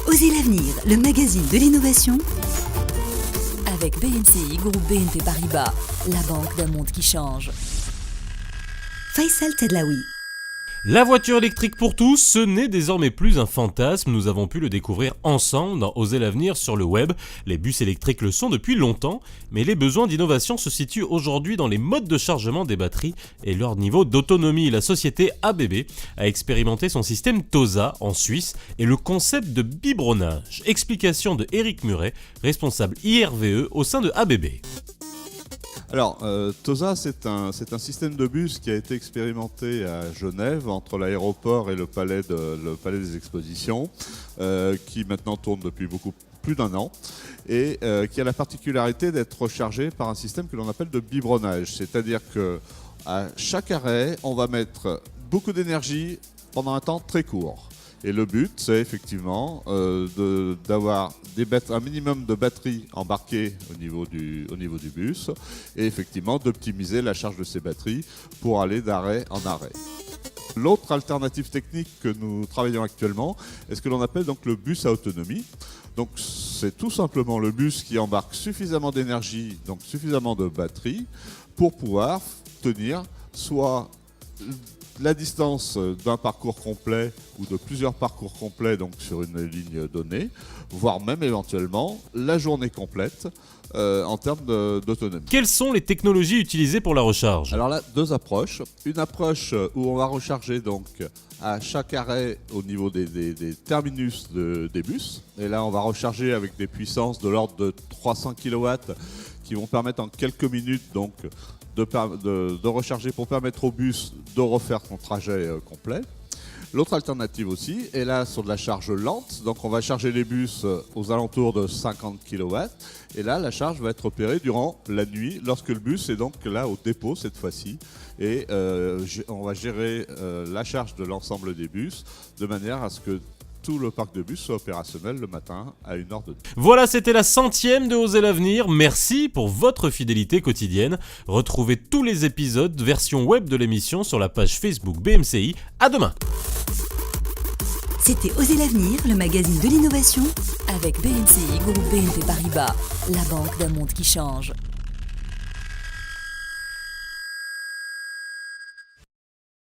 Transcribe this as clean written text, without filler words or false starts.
Osez l'avenir, le magazine de l'innovation avec BNCI, groupe BNP Paribas, la banque d'un monde qui change. Faisal Tedlaoui. La voiture électrique pour tous, ce n'est désormais plus un fantasme, nous avons pu le découvrir ensemble dans Oser l'avenir sur le web. Les bus électriques le sont depuis longtemps, mais les besoins d'innovation se situent aujourd'hui dans les modes de chargement des batteries et leur niveau d'autonomie. La société ABB a expérimenté son système TOSA en Suisse et le concept de biberonnage. Explication de Eric Muret, responsable IRVE au sein de ABB. Alors, TOSA, c'est un système de bus qui a été expérimenté à Genève, entre l'aéroport et le palais des expositions, qui maintenant tourne depuis beaucoup plus d'un an, et qui a la particularité d'être rechargé par un système que l'on appelle de biberonnage. C'est-à-dire qu'à chaque arrêt, on va mettre beaucoup d'énergie pendant un temps très court. Et le but, c'est effectivement d'avoir un minimum de batteries embarquées au niveau du bus et effectivement d'optimiser la charge de ces batteries pour aller d'arrêt en arrêt. L'autre alternative technique que nous travaillons actuellement est ce que l'on appelle donc le bus à autonomie. Donc c'est tout simplement le bus qui embarque suffisamment d'énergie, donc suffisamment de batterie pour pouvoir tenir soit la distance d'un parcours complet ou de plusieurs parcours complets donc sur une ligne donnée, voire même éventuellement la journée complète en termes d'autonomie. Quelles sont les technologies utilisées pour la recharge ? Alors là, deux approches. Une approche où on va recharger donc à chaque arrêt au niveau des terminus des bus. Et là, on va recharger avec des puissances de l'ordre de 300 kW qui vont permettre en quelques minutes donc de recharger pour permettre au bus de refaire son trajet complet. L'autre alternative aussi est là sur de la charge lente, donc on va charger les bus aux alentours de 50 kW et là la charge va être opérée durant la nuit lorsque le bus est donc là au dépôt cette fois-ci et on va gérer la charge de l'ensemble des bus de manière à ce que tout le parc de bus soit opérationnel le matin à 1h de nuit. Voilà, c'était la 100e de Oser l'avenir. Merci pour votre fidélité quotidienne. Retrouvez tous les épisodes version web de l'émission sur la page Facebook BMCI. À demain. C'était Oser l'avenir, le magazine de l'innovation avec BNCI, groupe BNP Paribas, la banque d'un monde qui change.